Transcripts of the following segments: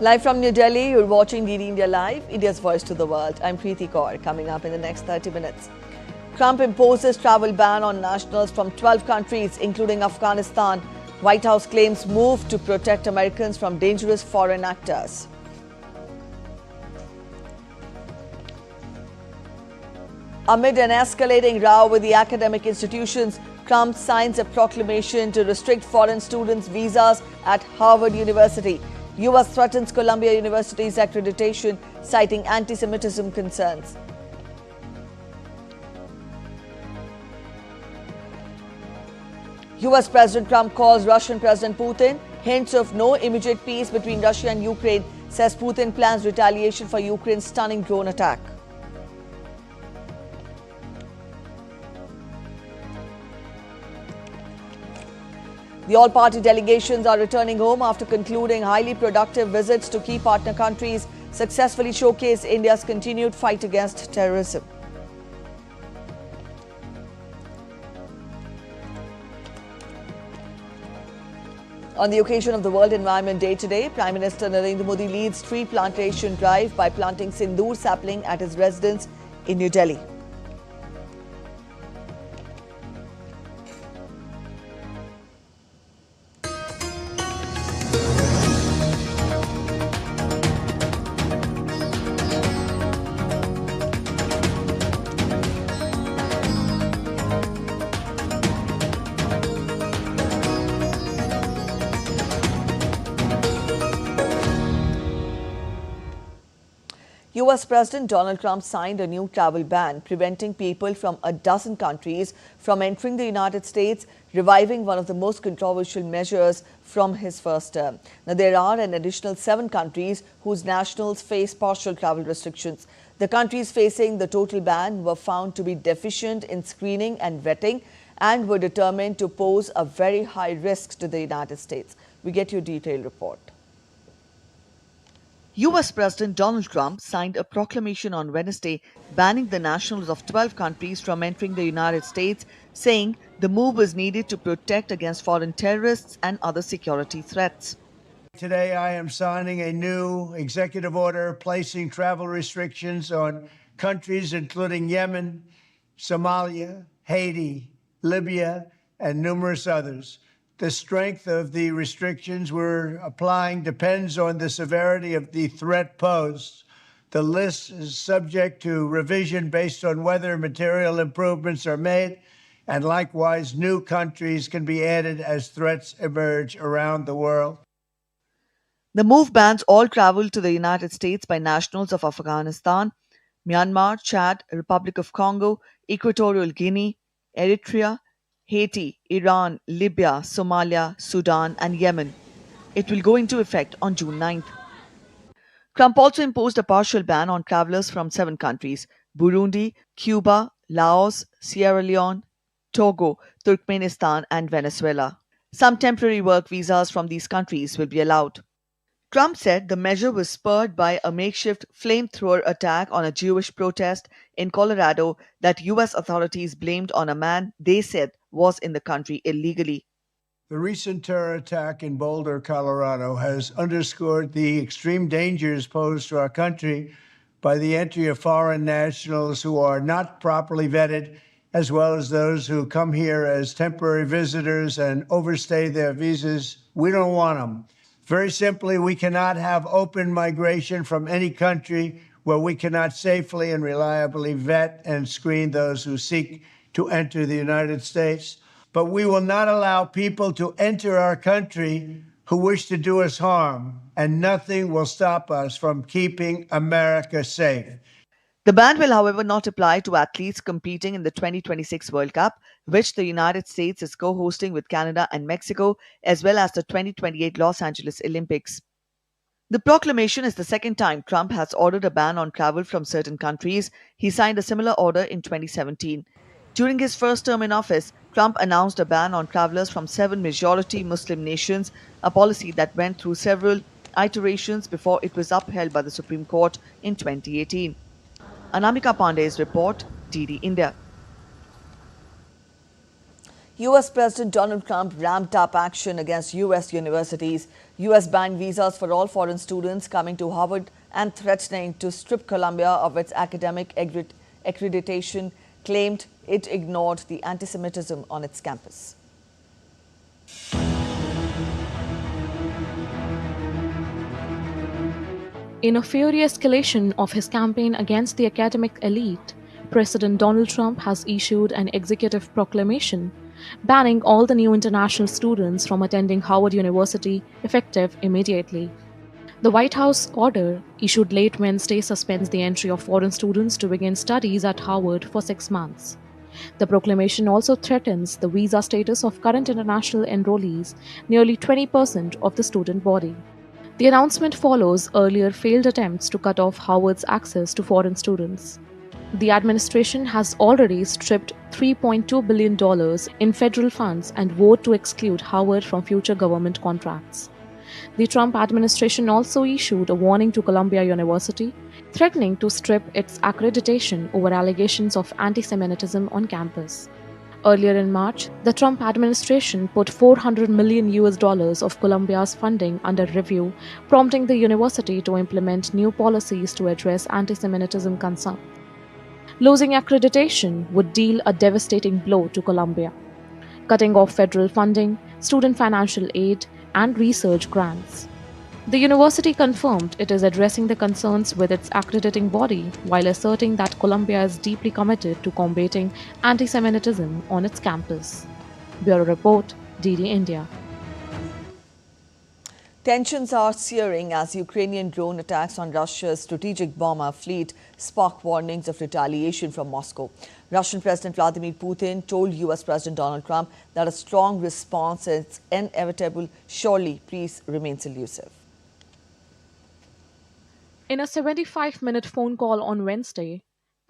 Live from New Delhi, you're watching DD India Live, India's voice to the world. I'm Preeti Kaur. Coming up in the next 30 minutes. Trump imposes travel ban on nationals from 12 countries, including Afghanistan. White House claims move to protect Americans from dangerous foreign actors. Amid an escalating row with the academic institutions, Trump signs a proclamation to restrict foreign students' visas at Harvard University. U.S. threatens Columbia University's accreditation, citing anti-Semitism concerns. U.S. President Trump calls Russian President Putin. Hints of no immediate peace between Russia and Ukraine, says Putin plans retaliation for Ukraine's stunning drone attack. The all-party delegations are returning home after concluding highly productive visits to key partner countries, successfully showcase India's continued fight against terrorism. On the occasion of the World Environment Day today, Prime Minister Narendra Modi leads tree plantation drive by planting sindoor sapling at his residence in New Delhi. U.S. President Donald Trump signed a new travel ban preventing people from a dozen countries from entering the United States, reviving one of the most controversial measures from his first term. Now, there are an additional 7 countries whose nationals face partial travel restrictions. The countries facing the total ban were found to be deficient in screening and vetting and were determined to pose a very high risk to the United States. We get your detailed report. U.S. President Donald Trump signed a proclamation on Wednesday banning the nationals of 12 countries from entering the United States, saying the move was needed to protect against foreign terrorists and other security threats. Today, I am signing a new executive order placing travel restrictions on countries including Yemen, Somalia, Haiti, Libya, and numerous others. The strength of the restrictions we're applying depends on the severity of the threat posed. The list is subject to revision based on whether material improvements are made, and likewise, new countries can be added as threats emerge around the world. The move bans all travel to the United States by nationals of Afghanistan, Myanmar, Chad, Republic of Congo, Equatorial Guinea, Eritrea, Haiti, Iran, Libya, Somalia, Sudan, and Yemen. It will go into effect on June 9th. Trump also imposed a partial ban on travelers from 7 countries: Burundi, Cuba, Laos, Sierra Leone, Togo, Turkmenistan, and Venezuela. Some temporary work visas from these countries will be allowed. Trump said the measure was spurred by a makeshift flamethrower attack on a Jewish protest in Colorado that U.S. authorities blamed on a man they said was in the country illegally. The recent terror attack in Boulder, Colorado, has underscored the extreme dangers posed to our country by the entry of foreign nationals who are not properly vetted, as well as those who come here as temporary visitors and overstay their visas. We don't want them. Very simply, we cannot have open migration from any country where we cannot safely and reliably vet and screen those who seek to enter the United States. But we will not allow people to enter our country who wish to do us harm, and nothing will stop us from keeping America safe. The ban will, however, not apply to athletes competing in the 2026 World Cup, which the United States is co-hosting with Canada and Mexico, as well as the 2028 Los Angeles Olympics. The proclamation is the second time Trump has ordered a ban on travel from certain countries. He signed a similar order in 2017. During his first term in office, Trump announced a ban on travelers from 7 majority Muslim nations, a policy that went through several iterations before it was upheld by the Supreme Court in 2018. Anamika Pandey's report, DD India. U.S. President Donald Trump ramped up action against U.S. universities. US banned visas for all foreign students coming to Harvard and threatening to strip Columbia of its academic accreditation, claimed it ignored the anti-Semitism on its campus. In a furious escalation of his campaign against the academic elite, President Donald Trump has issued an executive proclamation banning all the new international students from attending Howard University effective immediately. The White House order, issued late Wednesday, suspends the entry of foreign students to begin studies at Harvard for 6 months. The proclamation also threatens the visa status of current international enrollees, nearly 20% of the student body. The announcement follows earlier failed attempts to cut off Harvard's access to foreign students. The administration has already stripped $3.2 billion in federal funds and vowed to exclude Harvard from future government contracts. The Trump administration also issued a warning to Columbia University, threatening to strip its accreditation over allegations of anti-Semitism on campus. Earlier in March, the Trump administration put $400 million of Columbia's funding under review, prompting the university to implement new policies to address anti-Semitism concerns. Losing accreditation would deal a devastating blow to Columbia, cutting off federal funding, student financial aid, and research grants. The university confirmed it is addressing the concerns with its accrediting body while asserting that Columbia is deeply committed to combating anti-Semitism on its campus. Bureau Report, DD India. Tensions are searing as Ukrainian drone attacks on Russia's strategic bomber fleet spark warnings of retaliation from Moscow. Russian President Vladimir Putin told US President Donald Trump that a strong response is inevitable. Surely peace remains elusive. In a 75-minute phone call on Wednesday,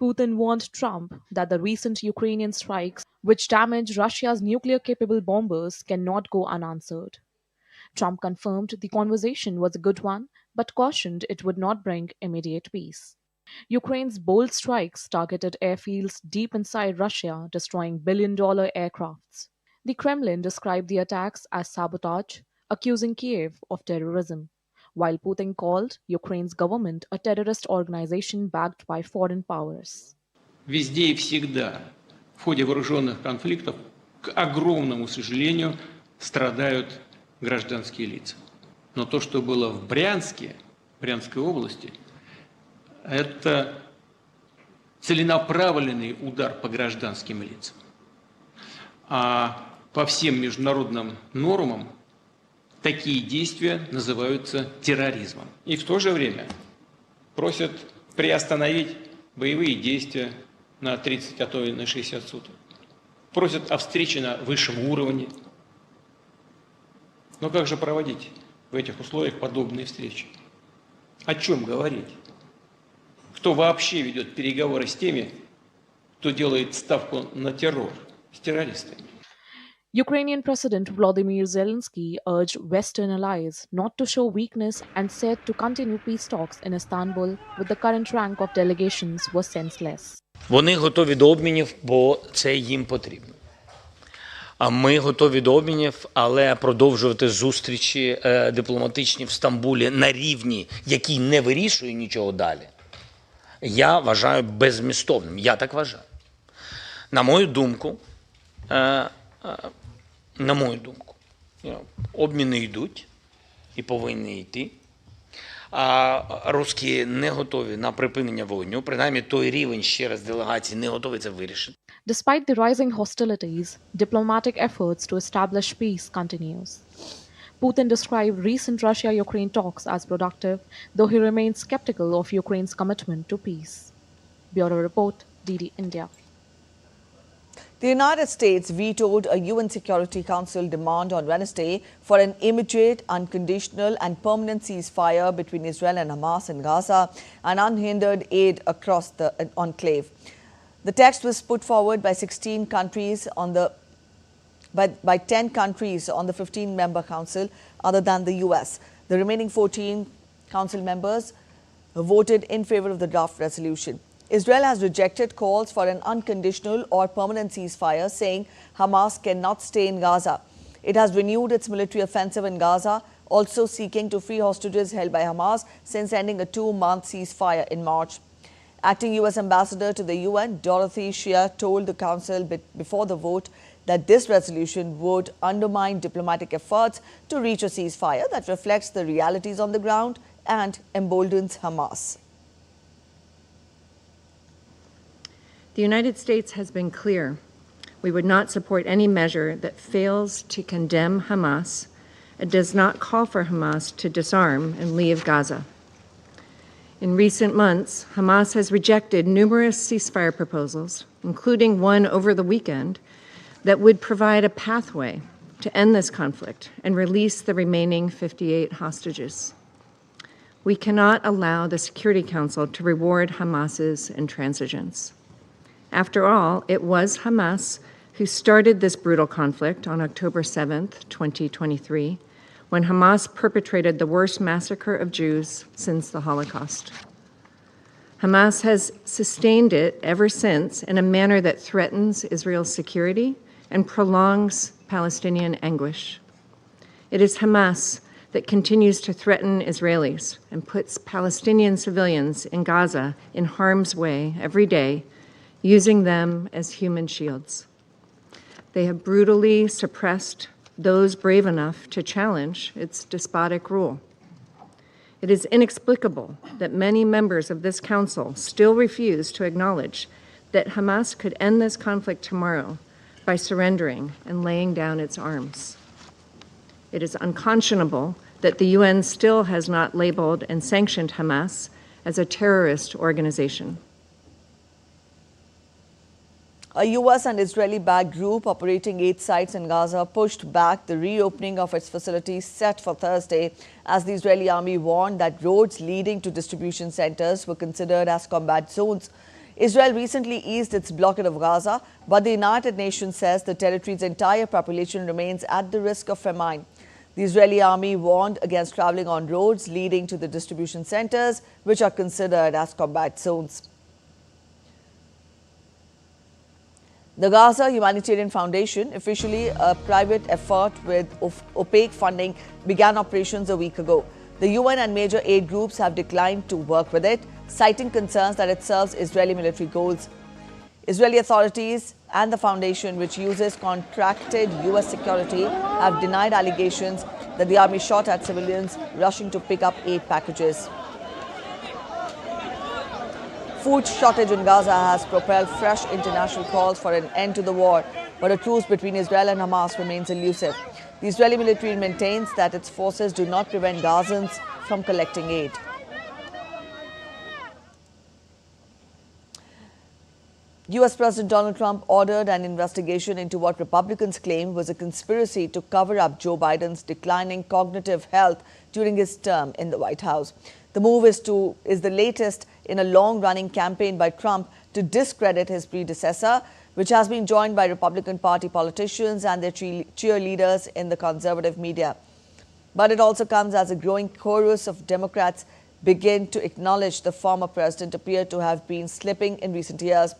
Putin warned Trump that the recent Ukrainian strikes, which damaged Russia's nuclear-capable bombers, cannot go unanswered. Trump confirmed the conversation was a good one, but cautioned it would not bring immediate peace. Ukraine's bold strikes targeted airfields deep inside Russia, destroying billion-dollar aircrafts. The Kremlin described the attacks as sabotage, accusing Kiev of terrorism, while Putin called Ukraine's government a terrorist organization backed by foreign powers. Везде и всегда в ходе вооруженных конфликтов, к огромному сожалению, страдают гражданские лица. Но то, что было в Брянске, Брянской области, это целенаправленный удар по гражданским лицам. А по всем международным нормам такие действия называются терроризмом. И в то же время просят приостановить боевые действия на 30, а то и на 60 суток. Просят о встрече на высшем уровне. Но как же проводить в этих условиях подобные встречи? О чем говорить? Кто вообще ведет переговоры с теми, кто делает ставку на террор, с террористами? Ukrainian President Volodymyr Zelensky urged Western allies not to show weakness and said to continue peace talks in Istanbul with the current rank of delegations was senseless. Вони готові до обмінів, бо це їм потрібно. А ми готові до обмінів, але продовжувати зустрічі дипломатичні в Стамбулі на рівні, який не вирішує нічого далі, я вважаю беззмістовним. Я так вважаю. На мою думку, обміни йдуть і повинні йти. А русські не готові на припинення вогню, принаймні той рівень ще раз делегації не готові це вирішити. Despite the rising hostilities, diplomatic efforts to establish peace continues. Putin described recent Russia-Ukraine talks as productive, though he remains skeptical of Ukraine's commitment to peace. Bureau Report, DD India. The United States vetoed a UN Security Council demand on Wednesday for an immediate, unconditional and permanent ceasefire between Israel and Hamas in Gaza and unhindered aid across the enclave. The text was put forward by 16 countries by 10 countries on the 15-member council other than the US. The remaining 14 council members voted in favor of the draft resolution. Israel has rejected calls for an unconditional or permanent ceasefire, saying Hamas cannot stay in Gaza. It has renewed its military offensive in Gaza, also seeking to free hostages held by Hamas since ending a 2-month ceasefire in March. Acting U.S. Ambassador to the UN, Dorothy Shea, told the Council before the vote that this resolution would undermine diplomatic efforts to reach a ceasefire that reflects the realities on the ground and emboldens Hamas. The United States has been clear. We would not support any measure that fails to condemn Hamas and does not call for Hamas to disarm and leave Gaza. In recent months, Hamas has rejected numerous ceasefire proposals, including one over the weekend, that would provide a pathway to end this conflict and release the remaining 58 hostages. We cannot allow the Security Council to reward Hamas's intransigence. After all, it was Hamas who started this brutal conflict on October 7th, 2023, when Hamas perpetrated the worst massacre of Jews since the Holocaust. Hamas has sustained it ever since in a manner that threatens Israel's security and prolongs Palestinian anguish. It is Hamas that continues to threaten Israelis and puts Palestinian civilians in Gaza in harm's way every day, using them as human shields. They have brutally suppressed those brave enough to challenge its despotic rule. It is inexplicable that many members of this council still refuse to acknowledge that Hamas could end this conflict tomorrow by surrendering and laying down its arms. It is unconscionable that the UN still has not labeled and sanctioned Hamas as a terrorist organization. A U.S. and Israeli-backed group operating 8 sites in Gaza pushed back the reopening of its facilities set for Thursday as the Israeli army warned that roads leading to distribution centers were considered as combat zones. Israel recently eased its blockade of Gaza, but the United Nations says the territory's entire population remains at the risk of famine. The Israeli army warned against traveling on roads leading to the distribution centers, which are considered as combat zones. The Gaza Humanitarian Foundation, officially a private effort with opaque funding, began operations a week ago. The UN and major aid groups have declined to work with it, citing concerns that it serves Israeli military goals. Israeli authorities and the foundation, which uses contracted U.S. security, have denied allegations that the army shot at civilians rushing to pick up aid packages. Food shortage in Gaza has propelled fresh international calls for an end to the war, but a truce between Israel and Hamas remains elusive. The Israeli military maintains that its forces do not prevent Gazans from collecting aid. U.S. President Donald Trump ordered an investigation into what Republicans claim was a conspiracy to cover up Joe Biden's declining cognitive health during his term in the White House. The move is the latest in a long-running campaign by Trump to discredit his predecessor, which has been joined by Republican Party politicians and their cheerleaders in the conservative media. But it also comes as a growing chorus of Democrats begin to acknowledge the former president appeared to have been slipping in recent years.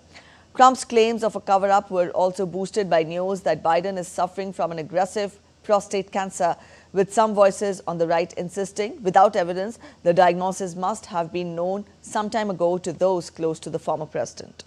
Trump's claims of a cover-up were also boosted by news that Biden is suffering from an aggressive prostate cancer, with some voices on the right insisting, without evidence, the diagnosis must have been known some time ago to those close to the former president.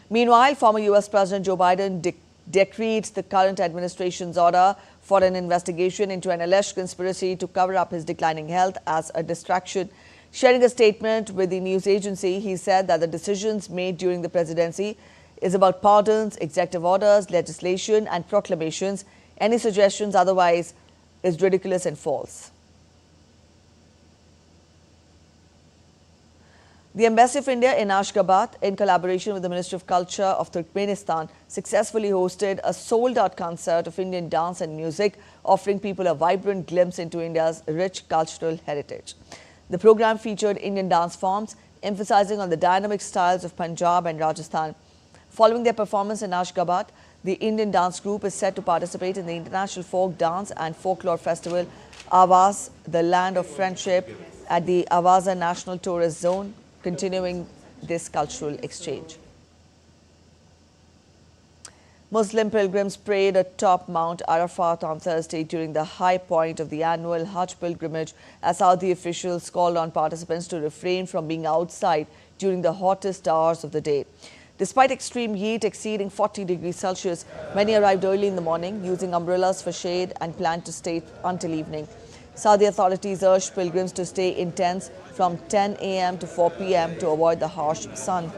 Meanwhile, former U.S. President Joe Biden decreed the current administration's order for an investigation into an alleged conspiracy to cover up his declining health as a distraction. Sharing a statement with the news agency, he said that the decisions made during the presidency is about pardons, executive orders, legislation, and proclamations. Any suggestions otherwise is ridiculous and false. The Embassy of India in Ashgabat, in collaboration with the Ministry of Culture of Turkmenistan, successfully hosted a sold-out concert of Indian dance and music, offering people a vibrant glimpse into India's rich cultural heritage. The program featured Indian dance forms, emphasizing on the dynamic styles of Punjab and Rajasthan. Following their performance in Ashgabat, the Indian dance group is set to participate in the International Folk Dance and Folklore Festival, Awaz, the Land of Friendship, at the Awaza National Tourist Zone, continuing this cultural exchange. Muslim pilgrims prayed atop Mount Arafat on Thursday during the high point of the annual Hajj pilgrimage, as Saudi officials called on participants to refrain from being outside during the hottest hours of the day. Despite extreme heat exceeding 40 degrees Celsius, many arrived early in the morning using umbrellas for shade and planned to stay until evening. Saudi authorities urged pilgrims to stay in tents from 10 a.m. to 4 p.m. to avoid the harsh sun.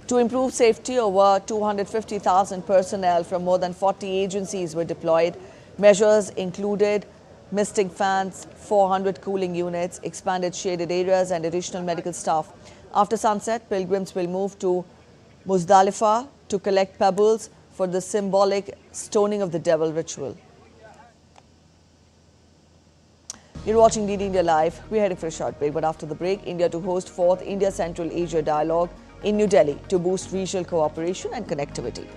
To improve safety, over 250,000 personnel from more than 40 agencies were deployed. Measures included misting fans, 400 cooling units, expanded shaded areas and additional medical staff. After sunset, pilgrims will move to Muzdalifah to collect pebbles for the symbolic stoning of the devil ritual. You're watching DD India Live. We're heading for a short break, but after the break, India to host 4th India-Central Asia Dialogue in New Delhi to boost regional cooperation and connectivity.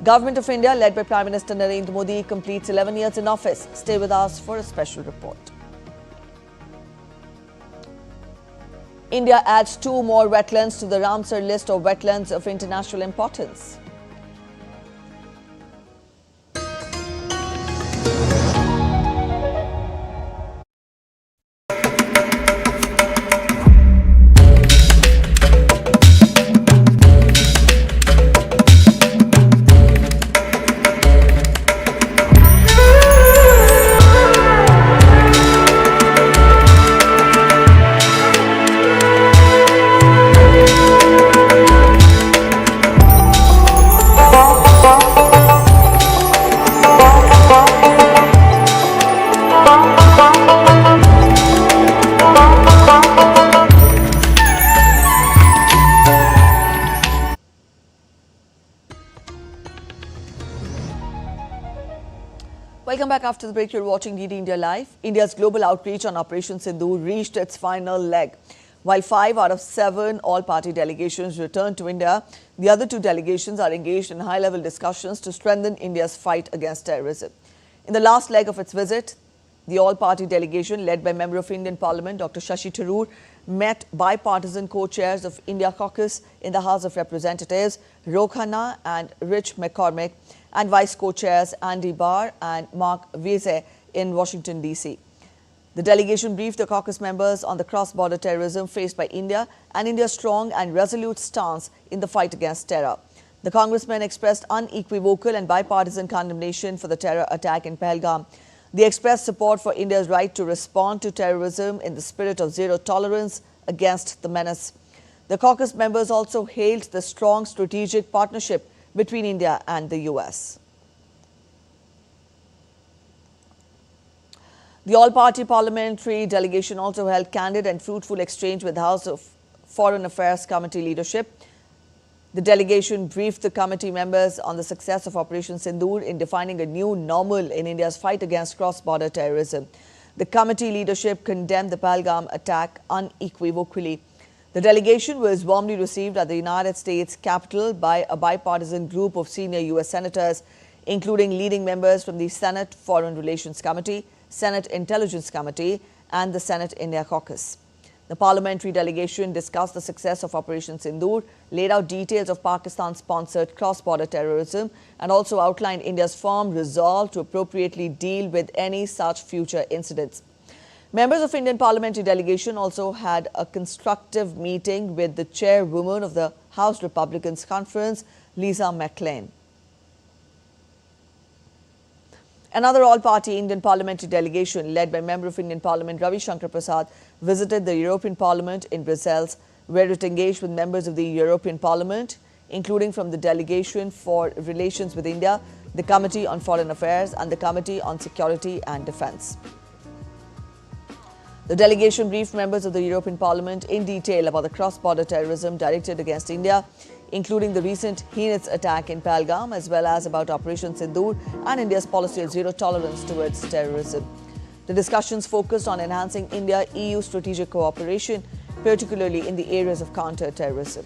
Government of India, led by Prime Minister Narendra Modi, completes 11 years in office. Stay with us for a special report. India adds 2 more wetlands to the Ramsar list of wetlands of international importance. Welcome back after the break. You're watching DD India Live. India's global outreach on Operation Sindoor reached its final leg. While 5 out of 7 all-party delegations returned to India, the other 2 delegations are engaged in high-level discussions to strengthen India's fight against terrorism. In the last leg of its visit, the all-party delegation, led by Member of Indian Parliament Dr. Shashi Tharoor, met bipartisan co-chairs of India Caucus in the House of Representatives, Ro Khanna and Rich McCormick, and Vice Co-Chairs Andy Barr and Mark Wiese in Washington, D.C. The delegation briefed the caucus members on the cross-border terrorism faced by India and India's strong and resolute stance in the fight against terror. The congressmen expressed unequivocal and bipartisan condemnation for the terror attack in Pahalgam. They expressed support for India's right to respond to terrorism in the spirit of zero tolerance against the menace. The caucus members also hailed the strong strategic partnership between India and the US. The all-party parliamentary delegation also held candid and fruitful exchange with the House of Foreign Affairs Committee leadership. The delegation briefed the committee members on the success of Operation Sindoor in defining a new normal in India's fight against cross-border terrorism. The committee leadership condemned the Pahalgam attack unequivocally. The delegation was warmly received at the United States Capitol by a bipartisan group of senior U.S. senators, including leading members from the Senate Foreign Relations Committee, Senate Intelligence Committee, and the Senate India Caucus. The parliamentary delegation discussed the success of Operation Sindoor, laid out details of Pakistan-sponsored cross-border terrorism, and also outlined India's firm resolve to appropriately deal with any such future incidents. Members of Indian parliamentary delegation also had a constructive meeting with the chairwoman of the House Republicans Conference, Lisa McClain. Another all-party Indian parliamentary delegation led by Member of Indian Parliament Ravi Shankar Prasad visited the European Parliament in Brussels, where it engaged with members of the European Parliament, including from the Delegation for Relations with India, the Committee on Foreign Affairs and the Committee on Security and Defence. The delegation briefed members of the European Parliament in detail about the cross-border terrorism directed against India, including the recent heinous attack in Pahalgam, as well as about Operation Sindoor and India's policy of zero tolerance towards terrorism. The discussions focused on enhancing India-EU strategic cooperation, particularly in the areas of counter-terrorism.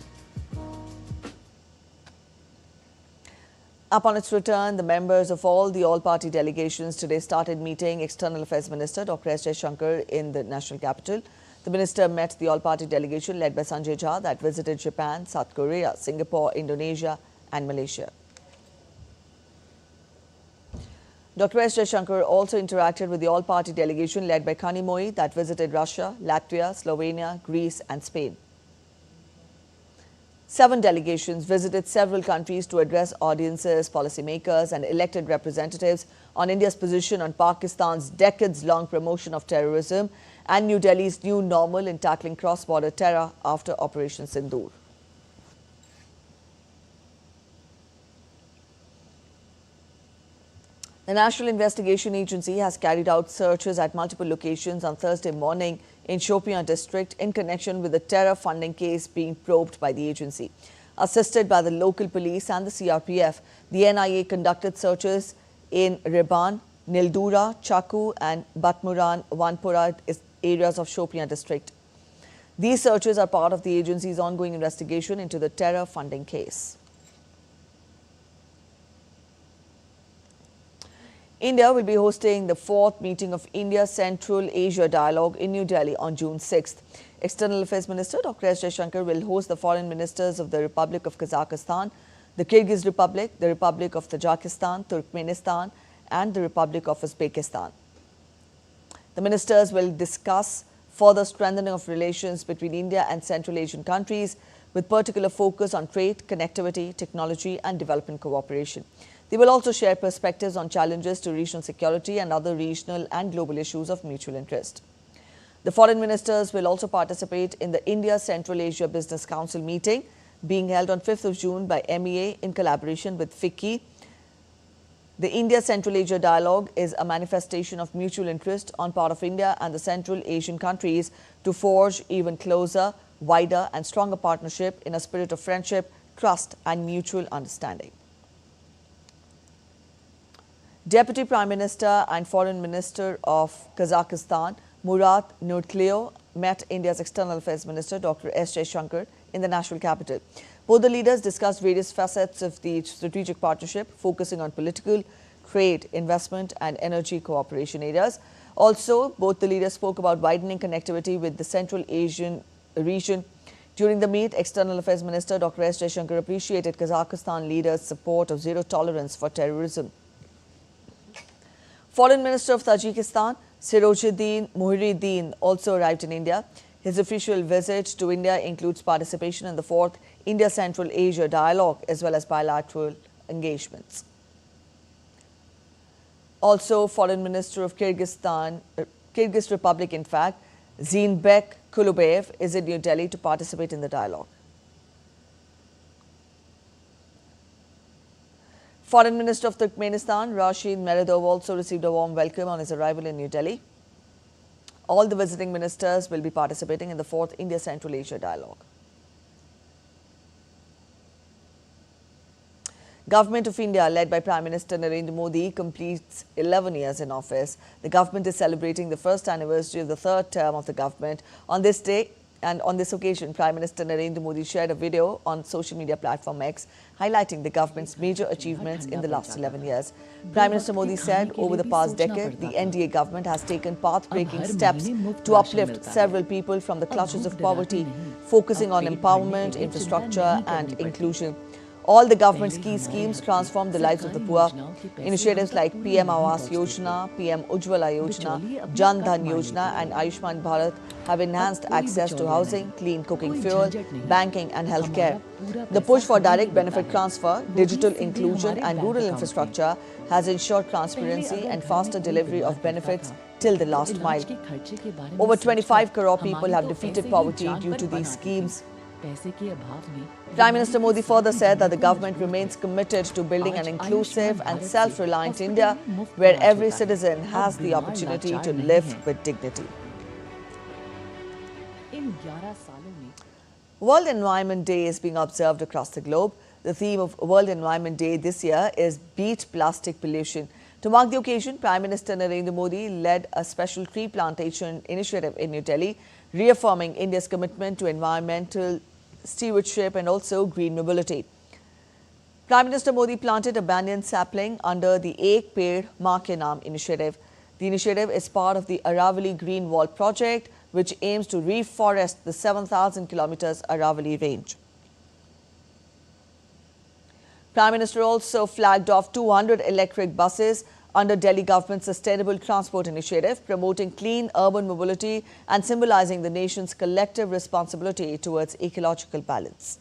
Upon its return, the members of all the all-party delegations today started meeting External Affairs Minister Dr. S. Jaishankar in the national capital. The minister met the all-party delegation led by Sanjay Jha that visited Japan, South Korea, Singapore, Indonesia and Malaysia. Dr. S. Jaishankar also interacted with the all-party delegation led by Kanimoi that visited Russia, Latvia, Slovenia, Greece and Spain. 7 delegations visited several countries to address audiences, policymakers and elected representatives on India's position on Pakistan's decades-long promotion of terrorism and New Delhi's new normal in tackling cross-border terror after Operation Sindoor. The National Investigation Agency has carried out searches at multiple locations on Thursday morning in Shopian district in connection with the terror funding case being probed by the agency. Assisted by the local police and the CRPF, the NIA conducted searches in Reban, Nildura, Chaku and Batmuran, Vanpura areas of Shopian district. These searches are part of the agency's ongoing investigation into the terror funding case. India will be hosting the 4th meeting of India Central Asia Dialogue in New Delhi on June 6th. External Affairs Minister Dr. S. Jaishankar will host the foreign ministers of the Republic of Kazakhstan, the Kyrgyz Republic, the Republic of Tajikistan, Turkmenistan and the Republic of Uzbekistan. The ministers will discuss further strengthening of relations between India and Central Asian countries with particular focus on trade, connectivity, technology and development cooperation. They will also share perspectives on challenges to regional security and other regional and global issues of mutual interest. The foreign ministers will also participate in the India Central Asia Business Council meeting being held on 5th of June by MEA in collaboration with FICCI. The India Central Asia Dialogue is a manifestation of mutual interest on part of India and the Central Asian countries to forge even closer, wider and stronger partnership in a spirit of friendship, trust and mutual understanding. Deputy Prime Minister and Foreign Minister of Kazakhstan, Murat Nurtliyev, met India's External Affairs Minister Dr. S. Jaishankar in the national capital. Both the leaders discussed various facets of the strategic partnership, focusing on political, trade, investment and energy cooperation areas. Also, both the leaders spoke about widening connectivity with the Central Asian region. During the meet, External Affairs Minister Dr. S. Jaishankar appreciated Kazakhstan leaders' support of zero tolerance for terrorism. Foreign Minister of Tajikistan, Sirojuddin Muhyiddin, also arrived in India. His official visit to India includes participation in the 4th India Central Asia Dialogue as well as bilateral engagements. Also, Foreign Minister of Kyrgyz Republic, in fact, Zinbek Kulubayev is in New Delhi to participate in the dialogue. Foreign Minister of Turkmenistan, Rashid Meredov, also received a warm welcome on his arrival in New Delhi. All the visiting ministers will be participating in the 4th India Central Asia Dialogue. Government of India, led by Prime Minister Narendra Modi, completes 11 years in office. The government is celebrating the first anniversary of the 3rd term of the government. On this day and on this occasion, Prime Minister Narendra Modi shared a video on social media platform X, highlighting the government's major achievements in the last 11 years. Prime Minister Modi said, over the past decade, the NDA government has taken path-breaking steps to uplift several people from the clutches of poverty, focusing on empowerment, infrastructure and inclusion. All the government's key schemes transform the lives of the poor. Initiatives like PM Awas Yojana, PM Ujjwala Yojana, Jan Dhan Yojana and Ayushman Bharat have enhanced access to housing, clean cooking fuel, banking and healthcare. The push for direct benefit transfer, digital inclusion and rural infrastructure has ensured transparency and faster delivery of benefits till the last mile. Over 25 crore people have defeated poverty due to these schemes. Prime Minister Modi further said that the government remains committed to building an inclusive and self-reliant India where every citizen has the opportunity to live with dignity. World Environment Day is being observed across the globe. The theme of World Environment Day this year is Beat Plastic Pollution. To mark the occasion, Prime Minister Narendra Modi led a special tree plantation initiative in New Delhi, reaffirming India's commitment to environmental stewardship and also green mobility. Prime Minister Modi planted a banyan sapling under the Ek Ped Maa Ke Naam initiative. The initiative is part of the Aravali Green Wall project, which aims to reforest the 7,000 kilometers Aravalli range. Prime Minister also flagged off 200 electric buses under Delhi government's Sustainable Transport Initiative, promoting clean urban mobility and symbolizing the nation's collective responsibility towards ecological balance.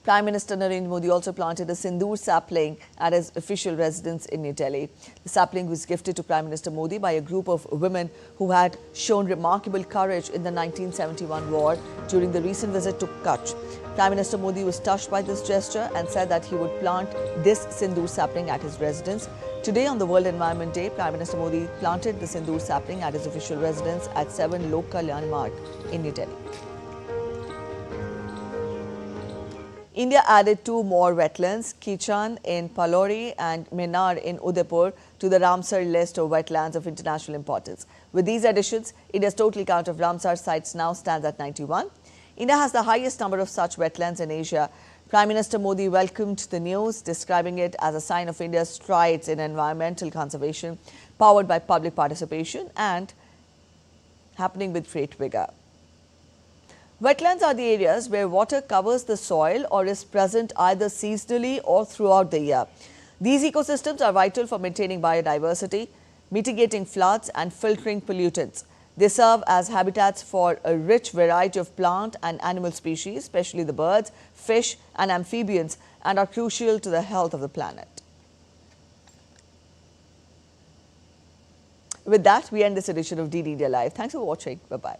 Prime Minister Narendra Modi also planted a sindoor sapling at his official residence in New Delhi. The sapling was gifted to Prime Minister Modi by a group of women who had shown remarkable courage in the 1971 war during the recent visit to Kutch. Prime Minister Modi was touched by this gesture and said that he would plant this sindoor sapling at his residence. Today, on the World Environment Day, Prime Minister Modi planted the sindoor sapling at his official residence at 7 Lok Kalyan Marg in New Delhi. India added 2 more wetlands, Kichan in Palori and Menar in Udaipur, to the Ramsar list of wetlands of international importance. With these additions, India's total count of Ramsar sites now stands at 91. India has the highest number of such wetlands in Asia. Prime Minister Modi welcomed the news, describing it as a sign of India's strides in environmental conservation, powered by public participation and happening with great vigor. Wetlands are the areas where water covers the soil or is present either seasonally or throughout the year. These ecosystems are vital for maintaining biodiversity, mitigating floods and filtering pollutants. They serve as habitats for a rich variety of plant and animal species, especially the birds, fish and amphibians, and are crucial to the health of the planet. With that, we end this edition of DD India Live. Thanks for watching. Bye-bye.